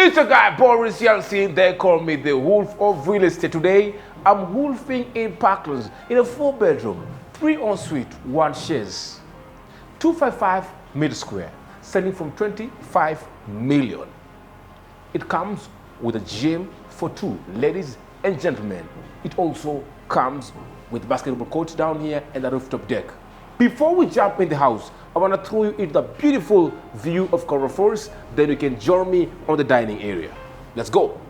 It's your guy Boris Yelstine. They call me the Wolf of Real Estate. Today, I'm wolfing in Parklands in a 4-bedroom, 3 ensuite, 1 chaise, 255 meter square, selling from 25 million. It comes with a gym for 2, ladies and gentlemen. It also comes with basketball courts down here and a rooftop deck. Before we jump in the house, I want to throw you into the beautiful view of Coral Forest. Then you can join me on the dining area. Let's go.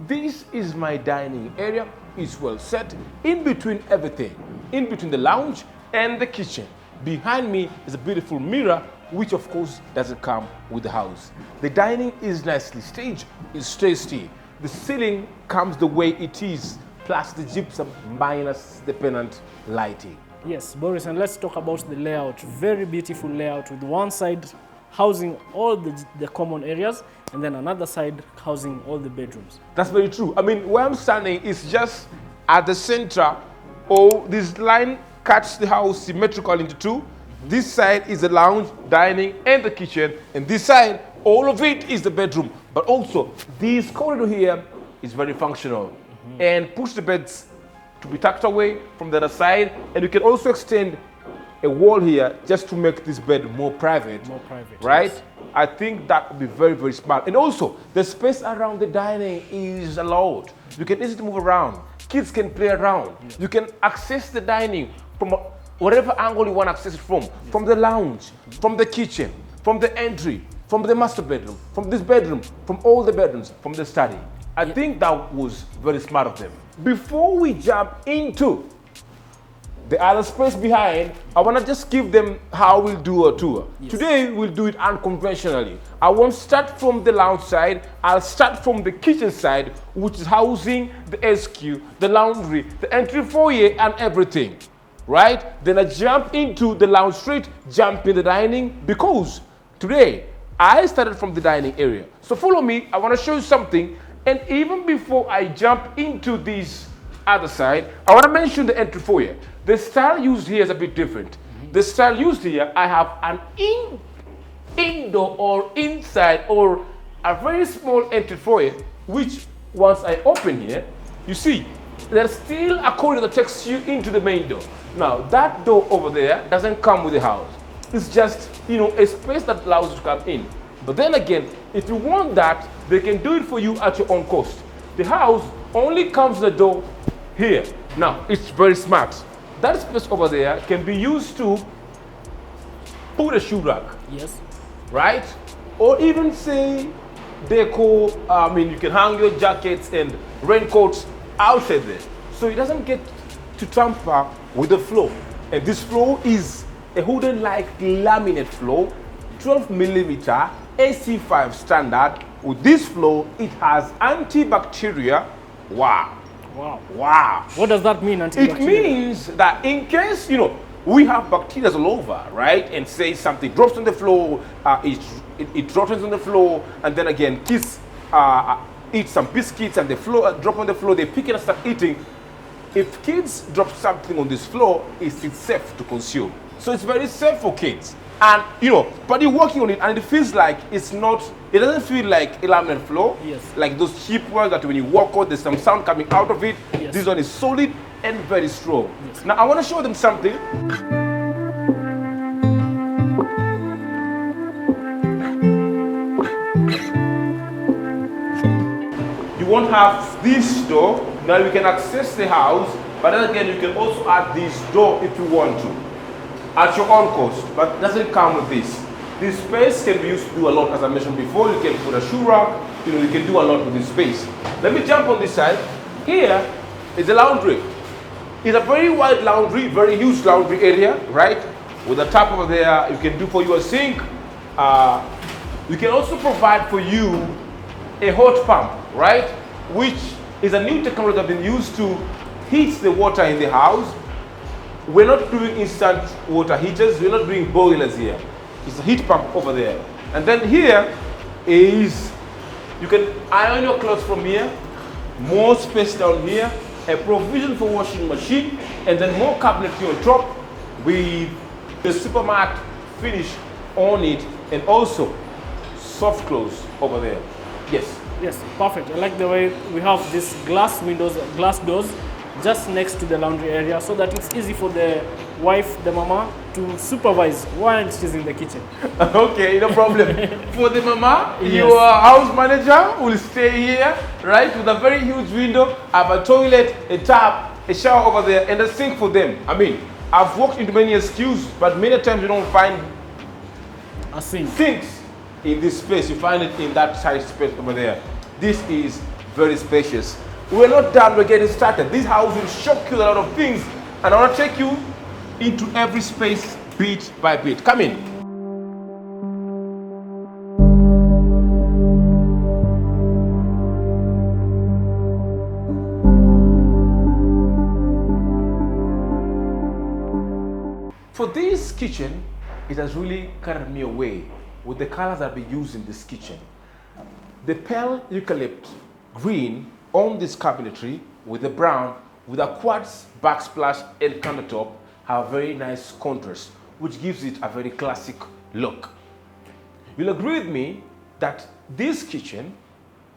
This is my dining area. It's well set in between everything, in between the lounge and the kitchen. Behind me is a beautiful mirror, which of course doesn't come with the house. The dining is nicely staged, it's tasty. The ceiling comes the way it is, plus the gypsum minus the pennant lighting. Yes, Boris, and let's talk about the layout. Very beautiful layout with one side housing all the common areas and then another side housing all the bedrooms. That's very true. I mean, where I'm standing is just at the center. This line cuts the house symmetrically into 2. This side is the lounge, dining, and the kitchen. And this side, all of it is the bedroom. But also, this corridor here is very functional and push the beds to be tucked away from the other side. And you can also extend a wall here just to make this bed more private. More private, right? Yes. I think that would be very, very smart. And also, the space around the dining is allowed. You can easily move around. Kids can play around. Yes. You can access the dining from whatever angle you want to access it from. Yes. From the lounge, from the kitchen, from the entry, from the master bedroom, from this bedroom, from all the bedrooms, from the study. I think that was very smart of them. Before we jump into the other space behind, I want to just give them how we'll do a tour. Yes. Today, we'll do it unconventionally. I won't start from the lounge side. I'll start from the kitchen side, which is housing the SQ, the laundry, the entry foyer, and everything, right? Then I jump into the lounge straight, jump in the dining, because today, I started from the dining area. So follow me, I want to show you something. And even before I jump into this other side, I want to mention the entry foyer. The style used here is a bit different. The style used here, I have an indoor or inside or a very small entry foyer, which once I open here, you see, there's still a corridor that takes you into the main door. Now, that door over there doesn't come with the house. It's just, a space that allows you to come in. But then again, if you want that, they can do it for you at your own cost. The house only comes with the door here. Now, it's very smart. That space over there can be used to put a shoe rack. Yes. Right? Or even say deco, you can hang your jackets and raincoats outside there. So it doesn't get to tamper with the floor. And this floor is a wooden-like laminate floor, 12mm AC5 standard. With this floor, it has antibacterial. Wow. Wow. Wow. What does that mean, antibacterial? It means that in case, we have bacteria all over, right? And say something drops on the floor, it rottens on the floor, and then again, kids eat some biscuits and the floor drop on the floor, they pick it and start eating. If kids drop something on this floor, it's safe to consume. So it's very safe for kids. And, but you're working on it and it feels like it doesn't feel like a laminate floor. Yes. Like those cheap ones that when you walk out, there's some sound coming out of it. Yes. This one is solid and very strong. Yes. Now, I want to show them something. You won't have this door. Now you can access the house, but then again, you can also add this door if you want to, at your own cost, but it doesn't come with this. This space can be used to do a lot, as I mentioned before. You can put a shoe rack, you can do a lot with this space. Let me jump on this side. Here is a laundry. It's a very wide laundry, very huge laundry area, right? With a tap over there, you can do for you a sink. You can also provide for you a hot pump, right? Which is a new technology that has been used to heat the water in the house. We're not doing instant water heaters, we're not doing boilers here. It's a heat pump over there. And then here is, you can iron your clothes from here, more space down here, a provision for washing machine, and then more cabinetry on top with the super matte finish on it, and also soft close over there. Yes. Yes, perfect. I like the way we have these glass windows, glass doors just next to the laundry area, so that it's easy for the wife, the mama, to supervise while she's in the kitchen. Okay, no problem. For the mama, yes, your house manager will stay here, right, with a very huge window, have a toilet, a tap, a shower over there, and a sink for them. I mean, I've walked into many SQs, but many times you don't find a sink. Sinks in this space. You find it in that side space over there. This is very spacious. We're not done, we're getting started. This house will shock you a lot of things, and I want to take you into every space bit by bit. Come in. For this kitchen, it has really carried me away with the colors I've been using in this kitchen. The pale eucalypt green on this cabinetry with the brown with a quartz backsplash and countertop have a very nice contrast, which gives it a very classic look. You'll agree with me that this kitchen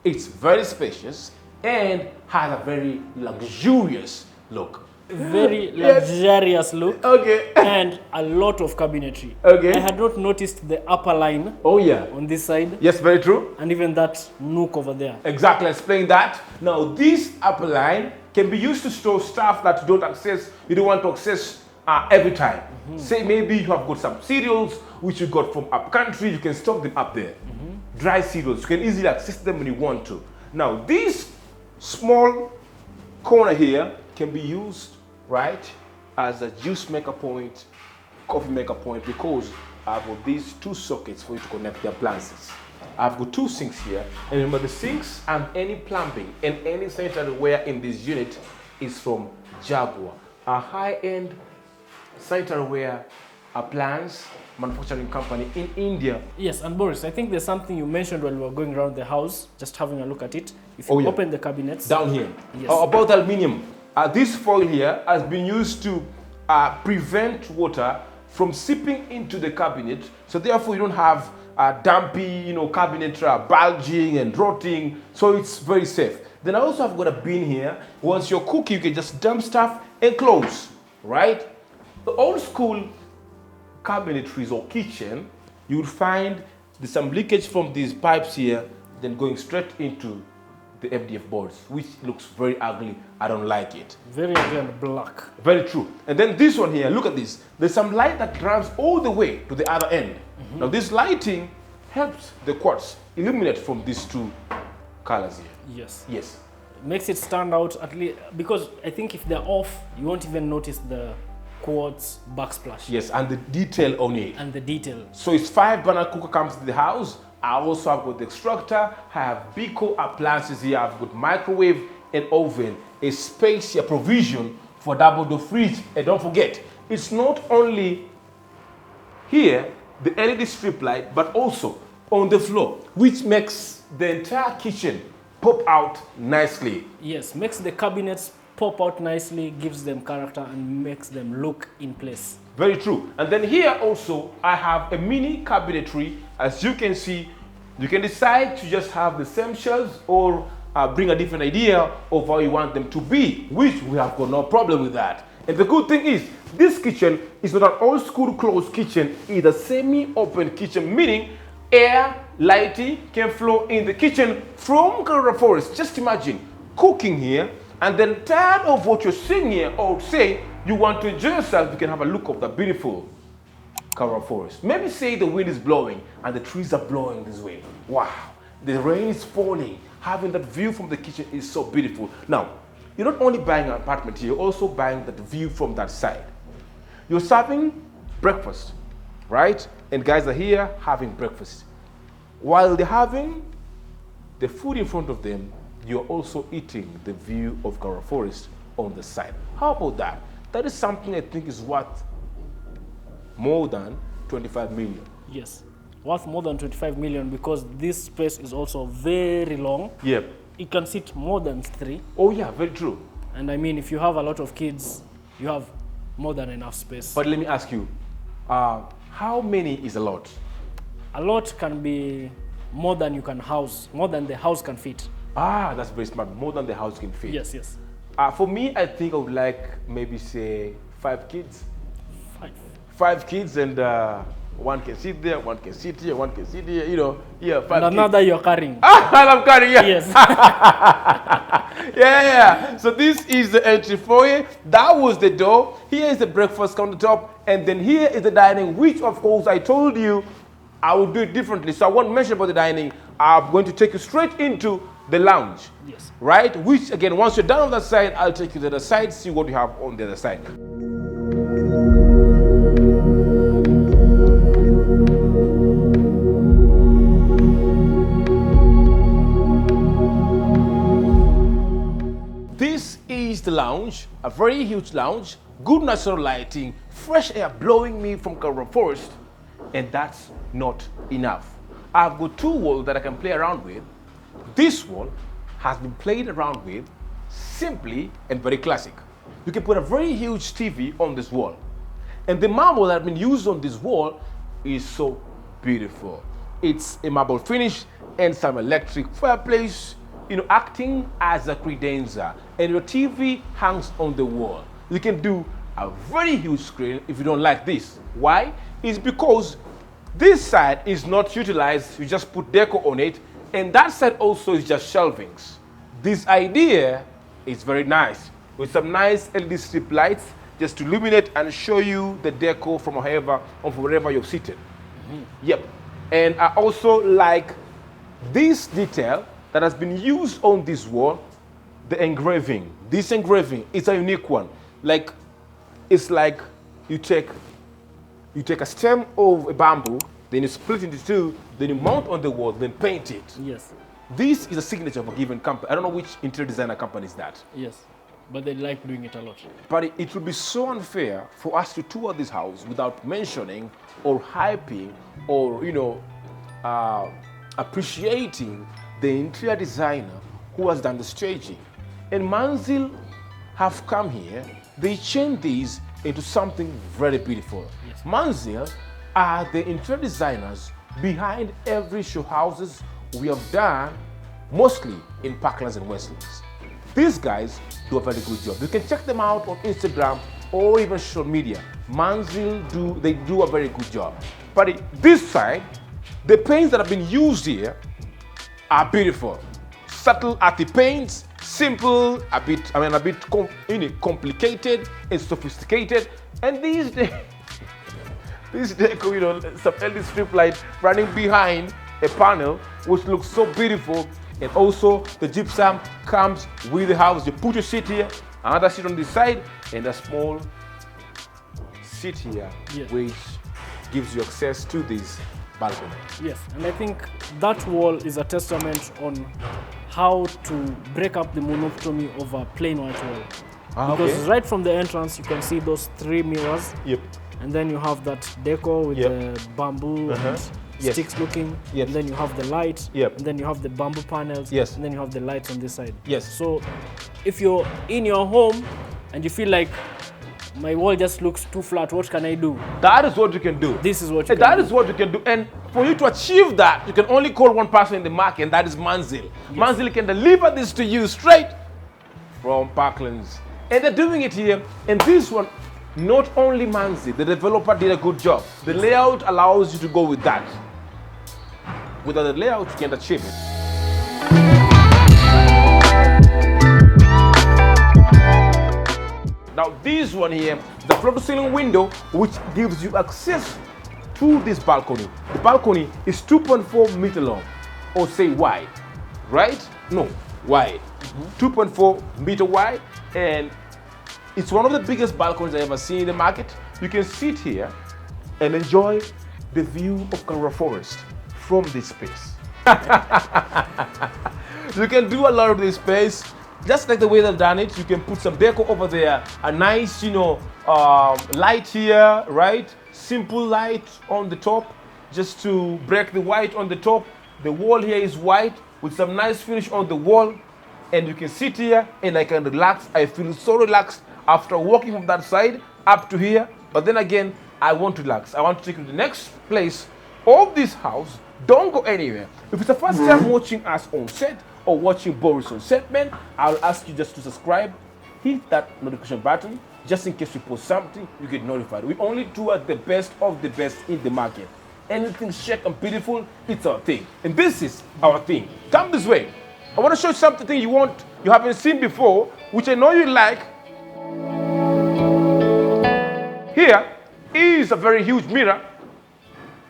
is very spacious and has a very luxurious look. Very luxurious look. Okay. And a lot of cabinetry. Okay. I had not noticed the upper line. Oh yeah. On this side. Yes, very true. And even that nook over there. Exactly, explain that. Now this upper line can be used to store stuff that you don't access, you don't want to access every time. Say maybe you have got some cereals which you got from up country, you can stock them up there. Dry cereals, you can easily access them when you want to. Now this small corner here can be used, right, as a juice maker point, coffee maker point, because I've got these two sockets for you to connect the appliances. I've got two sinks here, and remember the sinks and any plumbing and any sanitary ware in this unit is from Jaguar, a high-end sanitary ware appliance manufacturing company in India. Yes, and Boris, I think there's something you mentioned while we were going around the house, just having a look at it. If you open the cabinets. Down here. Yes. About aluminium. This foil here has been used to prevent water from seeping into the cabinet, so therefore you don't have dumpy, cabinet bulging and rotting, so it's very safe. Then I also have got a bin here. Once you're cooking, you can just dump stuff and close, right? The old school cabinetries or kitchen, you would find there's some leakage from these pipes here, then going straight into the MDF boards, which looks very ugly. I don't like it. Very again black. Very true. And then this one here, look at this. There's some light that runs all the way to the other end. Now this lighting helps the quartz illuminate from these two colors here. Yes. Yes. It makes it stand out, at least, because I think if they're off, you won't even notice the quartz backsplash. Yes, and the detail on it. And the detail. So it's 5-burner cooker comes to the house. I also have got the extractor. I have Biko appliances here. I've got microwave and oven, a space here, provision for double door fridge. And don't forget, it's not only here, the LED strip light, but also on the floor, which makes the entire kitchen pop out nicely. Yes, makes the cabinets pop out nicely, gives them character, and makes them look in place. Very true. And then here also, I have a mini cabinetry. As you can see, you can decide to just have the same shelves or bring a different idea of how you want them to be, which we have got no problem with that. And the good thing is, this kitchen is not an old school closed kitchen, it's a semi-open kitchen, meaning air, lighting can flow in the kitchen from Karara Forest. Just imagine, cooking here, and then tired of what you're seeing here, or say you want to enjoy yourself, you can have a look of the beautiful Karura forest. Maybe say the wind is blowing and the trees are blowing this way. Wow, the rain is falling. Having that view from the kitchen is so beautiful. Now, you're not only buying an apartment here, you're also buying that view from that side. You're serving breakfast, right? And guys are here having breakfast. While they're having the food in front of them, you're also eating the view of Karura forest on the side. How about that? That is something I think is worth more than 25 million. Yes, worth more than 25 million because this space is also very long. Yep. It can sit more than 3. Oh yeah, very true. And I mean, if you have a lot of kids, you have more than enough space. But let me ask you, how many is a lot? A lot can be more than you can house, more than the house can fit. Ah, that's very smart. More than the house can fit. Yes, yes. For me, I think I would like maybe say 5 kids. 5. 5 kids, and one can sit there, one can sit here, one can sit here. You know, yeah, 5 and kids. another you're carrying. Ah, I'm carrying. Yeah. Yes. Yeah. So this is the entry foyer. That was the door. Here is the breakfast countertop, and then here is the dining, which of course I told you I will do it differently. So I won't mention about the dining. I'm going to take you straight into the lounge. Yes. Right? Which again, once you're done on that side, I'll take you to the other side, see what you have on the other side. This is the lounge, a very huge lounge, good natural lighting, fresh air blowing me from Karura forest, and that's not enough. I've got 2 walls that I can play around with. This wall has been played around with simply and very classic. You can put a very huge TV on this wall. And the marble that has been used on this wall is so beautiful. It's a marble finish and some electric fireplace, you know, acting as a credenza. And your TV hangs on the wall. You can do a very huge screen if you don't like this. Why? It's because this side is not utilized. You just put deco on it. And that side also is just shelvings. This idea is very nice, with some nice LED strip lights just to illuminate and show you the deco from wherever you're seated. Yep. And I also like this detail that has been used on this wall, the engraving. This engraving is a unique one. Like, it's like you take a stem of a bamboo, then you split it into 2, then you mount on the wall, then paint it. Yes. This is a signature of a given company. I don't know which interior designer company is that. Yes. But they like doing it a lot. But it would be so unfair for us to tour this house without mentioning or hyping or, you know, appreciating the interior designer who has done the staging. And Manzil have come here, they changed these into something very beautiful. Yes. Manzil are the interior designers behind every show houses we have done, mostly in Parklands and Westlands. These guys do a very good job. You can check them out on Instagram or even social media. Manzil do a very good job. But this side, the paints that have been used here are beautiful. Subtle earthy paints, simple, a bit complicated and sophisticated. And these days, this deco, you know, some LED strip light running behind a panel, which looks so beautiful. And also, the gypsum comes with the house. You put your seat here, another seat on this side, and a small seat here, yes, which gives you access to this balcony. Yes, and I think that wall is a testament on how to break up the monotony of a plain white wall. Because right from the entrance, you can see those 3 mirrors. Yep. And then you have that deco with the bamboo and sticks looking. Yes. And then you have the light. Yep. And then you have the bamboo panels. Yes. And then you have the lights on this side. Yes. So if you're in your home and you feel like my wall just looks too flat, what can I do? That is what you can do. This is what you can That do. is what you can do. And for you to achieve that, you can only call one person in the market, and that is Manzil. Yes. Manzil can deliver this to you straight from Parklands. And they're doing it here. And this one, not only Manzil, the developer did a good job. The layout allows you to go with that. Without the layout, you can't achieve it. this one here, the floor-to-ceiling window, which gives you access to this balcony. The balcony is 2.4 meter long, or say wide, right? No, wide. 2.4 meter wide, and it's one of the biggest balconies I've ever seen in the market. You can sit here and enjoy the view of Karura Forest from this space. You can do a lot of this space, just like the way they've done it. You can put some deco over there, a nice, light here, right? Simple light on the top, just to break the white on the top. The wall here is white with some nice finish on the wall, and you can sit here and I can relax. I feel so relaxed after walking from that side up to here. But then again, I want to relax. I want to take you to the next place of this house. Don't go anywhere. If it's the first time watching us on set or watching Boris on set, man, I'll ask you just to subscribe, hit that notification button, just in case we post something, you get notified. We only do the best of the best in the market. Anything chic and beautiful, it's our thing. And this is our thing. Come this way. I want to show you something you haven't seen before, which I know you like. Here is a very huge mirror,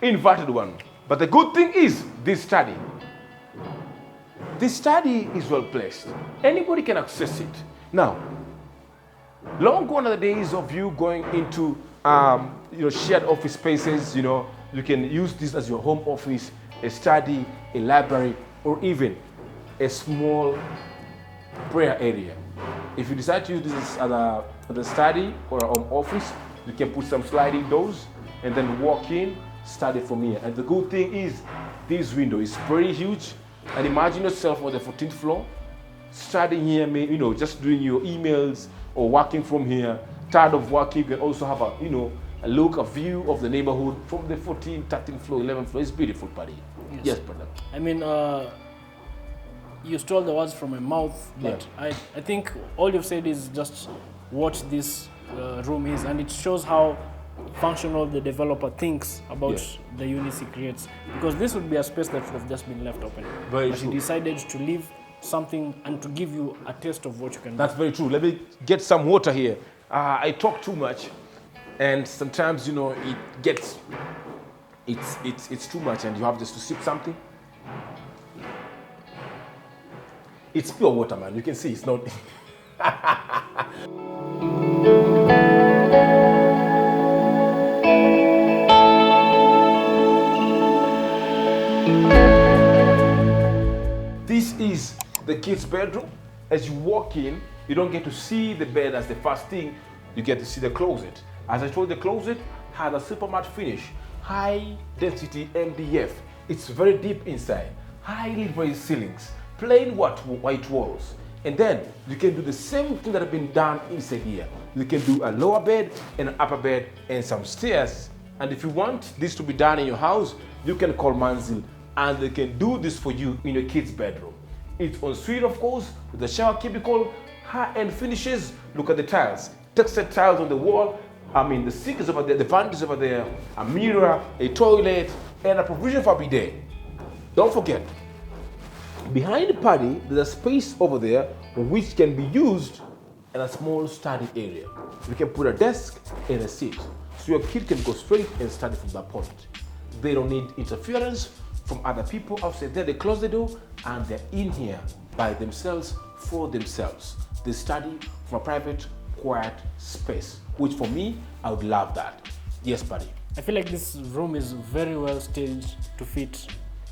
inverted one. But the good thing is this study. This study is well placed. Anybody can access it. Now, long gone are the days of you going into shared office spaces. You can use this as your home office, a study, a library, or even a small prayer area. If you decide to use this as a study or a home office, you can put some sliding doors and then walk in, study from here. And the good thing is this window is pretty huge. And imagine yourself on the 14th floor, studying here, just doing your emails or working from here. Tired of working, you can also have a view of the neighborhood from the 14th, 13th floor, 11th floor. It's beautiful, buddy. Yes, brother. I mean, you stole the words from my mouth, but yeah. I think all you've said is just what this room is, and it shows how functional the developer thinks about the units he creates. Because this would be a space that should have just been left open. Very but true. He decided to leave something and to give you a taste of what you can do. That's very true. Let me get some water here. I talk too much, and sometimes it's too much, and you have just to sip something. It's pure water, man. You can see it's not. This is the kids' bedroom. As you walk in, you don't get to see the bed as the first thing. You get to see the closet. As I told you, the closet has a super matte finish, high density MDF. It's very deep inside, highly raised ceilings, plain white walls. And then you can do the same thing that have been done inside here. You can do a lower bed and an upper bed and some stairs. And if you want this to be done in your house, you can call Manzil and they can do this for you in your kids' bedroom. It's en suite, of course, with the shower cubicle, high-end finishes. Look at the tiles, textured tiles on the wall. The sink is over there, the vanity is over there, a mirror, a toilet, and a provision for a bidet. Don't forget, behind the party, there's a space over there which can be used in a small study area. We can put a desk and a seat, so your kid can go straight and study from that point. They don't need interference from other people outside there. They close the door and they're in here by themselves, for themselves. They study from a private, quiet space, which for me, I would love that. Yes, buddy. I feel like this room is very well staged to fit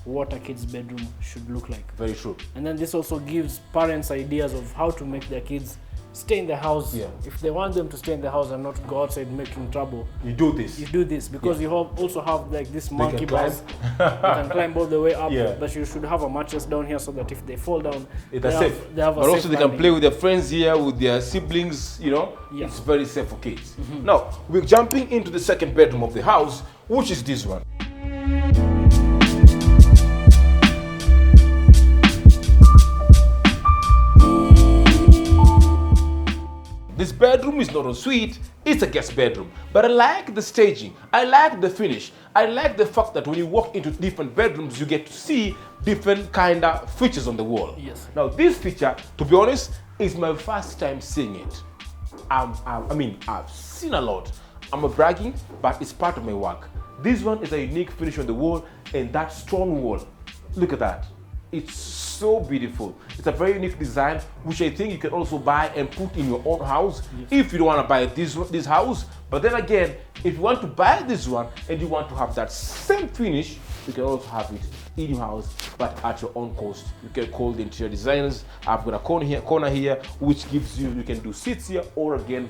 what a kid's bedroom should look like. Very true. And then this also gives parents ideas of how to make their kids stay in the house. Yeah. If they want them to stay in the house and not go outside making trouble, you do this. You do this because you also have like this monkey bars. They can climb all the way up. Yeah. But you should have a mattress down here so that if they fall down, they're safe. They have a but safe also they can play with their friends here, with their siblings. It's very safe for kids. Now we're jumping into the second bedroom of the house, which is this one. This bedroom is not en suite, it's a guest bedroom. But I like the staging, I like the finish, I like the fact that when you walk into different bedrooms, you get to see different kind of features on the wall. Yes. Now this feature, to be honest, is my first time seeing it. I've seen a lot. I'm not bragging, but it's part of my work. This one is a unique finish on the wall, and that stone wall, look at that. It's so beautiful. It's a very unique design, which I think you can also buy and put in your own house if you don't want to buy this house. But then again, if you want to buy this one and you want to have that same finish, you can also have it in your house, but at your own cost. You can call the interior designers. I've got a corner here, which gives you can do seats here, or again,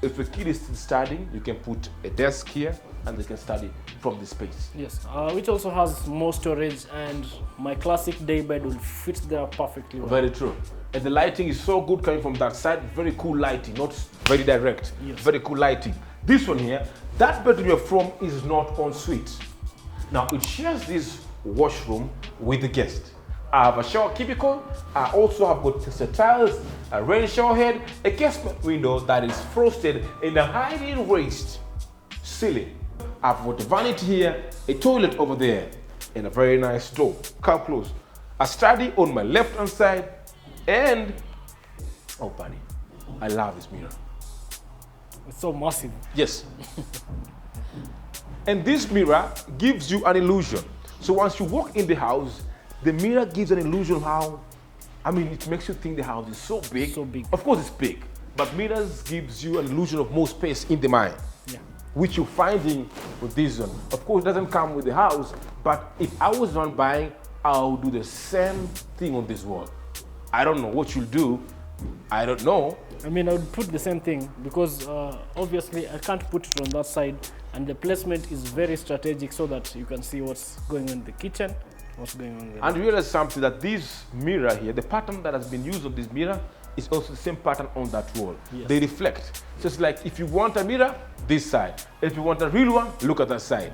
if a kid is still studying, you can put a desk here and they can study from the space. Yes, which also has more storage, and my classic day bed will fit there perfectly well. Very true. And the lighting is so good coming from that side. Very cool lighting, not very direct. Yes. Very cool lighting. This one here, that bedroom you're from is not en suite. Now it shares this washroom with the guest. I have a shower cubicle. I also have got texture tiles, a rain shower head, a casement window that is frosted, and a highly raised ceiling. I've got a vanity here, a toilet over there, and a very nice door. Come close. A study on my left hand side, and oh buddy, I love this mirror. It's so massive. Yes. And this mirror gives you an illusion. So once you walk in the house, the mirror gives an illusion of how, it makes you think the house is so big. So big. Of course it's big, but mirrors gives you an illusion of more space in the mind. Yeah. Which you're finding with this one. Of course, it doesn't come with the house, but if I was not buying, I'll do the same thing on this wall. I don't know what you'll do. I don't know. I would put the same thing because obviously I can't put it on that side, and the placement is very strategic so that you can see what's going on in the kitchen, what's going on in the And realize something, that this mirror here, the pattern that has been used on this mirror is also the same pattern on that wall. Yes. They reflect. So it's like if you want a mirror, this side. If you want a real one, look at that side.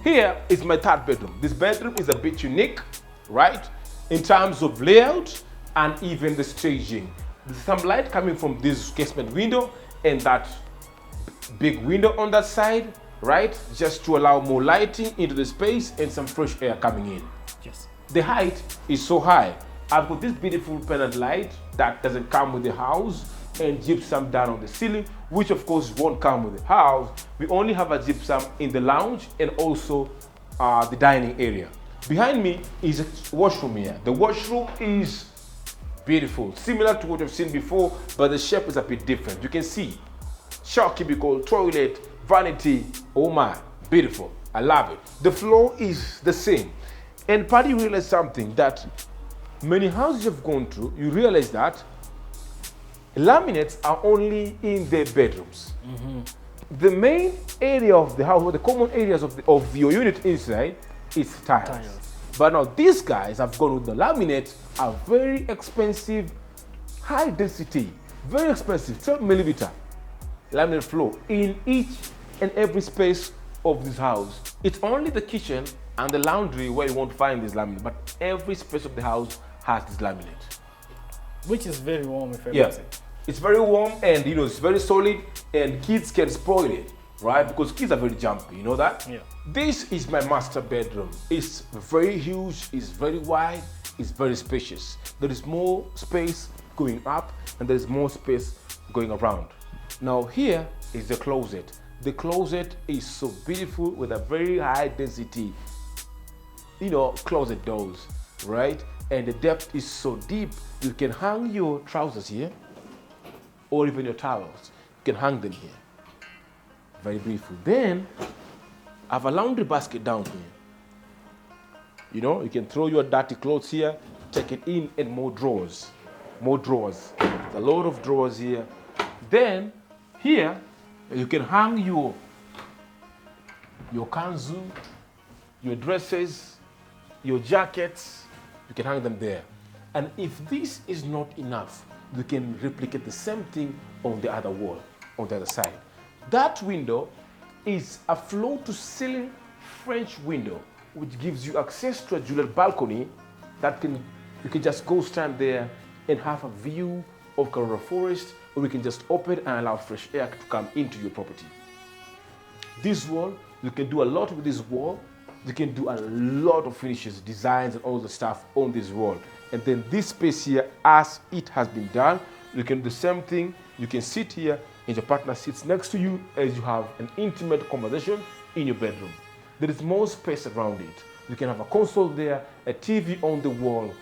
Here is my third bedroom. This bedroom is a bit unique, right? In terms of layout and even the staging. There's some light coming from this casement window and that big window on that side, right? Just to allow more lighting into the space and some fresh air coming in. Yes. The height is so high. I've got this beautiful pendant light that doesn't come with the house, and gypsum down on the ceiling, which of course won't come with the house. We only have a gypsum in the lounge and also the dining area. Behind me is a washroom here. The washroom is beautiful, similar to what you've seen before, but the shape is a bit different. You can see shower cubicle, toilet, vanity. Oh my, beautiful. I love it. The floor is the same. And Paddy realized something, that many houses you've gone to, you realize that laminates are only in the bedrooms. The main area of the house, or the common areas of your unit inside, is tiles. But now these guys have gone with the laminates, are very expensive, high density, very expensive, 12 millimeter laminate floor in each and every space of this house. It's only the kitchen and the laundry where you won't find this laminate, but every space of the house has this laminate. Which is very warm, if I may say. It's very warm, and it's very solid, and kids can spoil it, right? Because kids are very jumpy, you know that? Yeah. This is my master bedroom. It's very huge, it's very wide, it's very spacious. There is more space going up, and there is more space going around. Now here is the closet. The closet is so beautiful with a very high density, closet doors, right? And the depth is so deep, you can hang your trousers here, or even your towels. You can hang them here. Very beautiful. Then I have a laundry basket down here. You can throw your dirty clothes here, take it in, and more drawers. More drawers. There's a lot of drawers here. Then here you can hang your kanzu, your dresses, your jackets. You can hang them there. And if this is not enough, you can replicate the same thing on the other wall, on the other side. That window is a floor-to-ceiling French window, which gives you access to a Juliet balcony that you can just go stand there and have a view of Karora Forest, or we can just open and allow fresh air to come into your property. This wall, you can do a lot with this wall. You can do a lot of finishes, designs, and all the stuff on this wall. And then this space here, as it has been done, you can do the same thing. You can sit here and your partner sits next to you as you have an intimate conversation in your bedroom. There is more space around it. You can have a console there, a TV on the wall.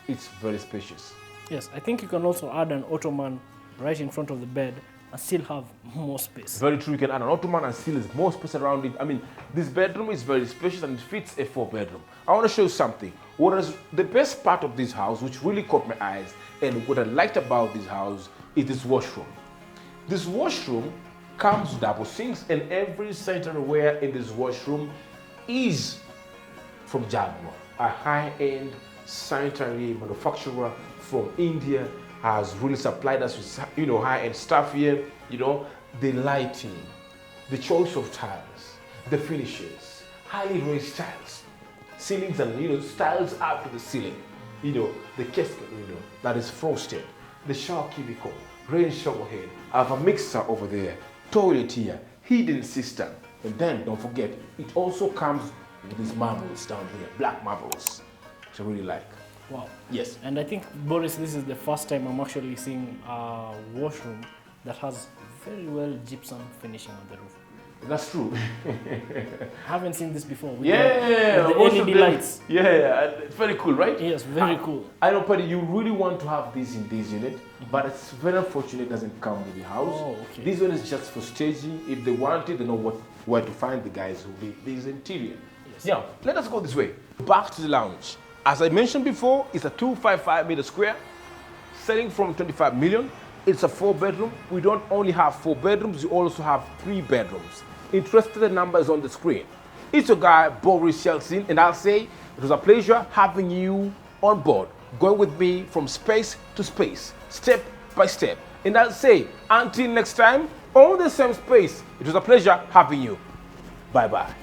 It's very spacious. Yes, I think you can also add an ottoman right in front of the bed and still have more space. Very true, you can add an ottoman and still there's more space around it. I mean, this bedroom is very spacious and it fits a 4-bedroom. I want to show you something. What is the best part of this house, which really caught my eyes, and what I liked about this house is this washroom. This washroom comes with double sinks, and every sanitary in this washroom is from Jaguar, a high-end sanitary manufacturer from India. Has really supplied us with, high-end stuff here. The lighting, the choice of tiles, the finishes, highly raised tiles, ceilings and tiles up to the ceiling. The casket that is frosted, the shower cubicle, rain shower head. I have a mixer over there, toilet here, hidden cistern, and then don't forget it also comes with these marbles down here, black marbles, which I really like. Wow. Yes. And I think, Boris, this is the first time I'm actually seeing a washroom that has very well gypsum finishing on the roof. That's true. I haven't seen this before. With the LED lights. Yeah, it's very cool, right? Yes, very cool. I know, Paddy, you really want to have this in this unit, but it's very unfortunate it doesn't come with the house. Oh, okay. This one is just for staging. If they want it, they know where to find the guys who will be this interior. Yes. Now, let us go this way. Back to the lounge. As I mentioned before, it's a 255 meter square, selling from 25 million. It's a 4-bedroom. We don't only have 4 bedrooms, we also have 3 bedrooms. Interested, the number is on the screen. It's your guy, Boris Yelstine, and I'll say it was a pleasure having you on board, going with me from space to space, step by step. And I'll say, until next time, on the same space, it was a pleasure having you. Bye-bye.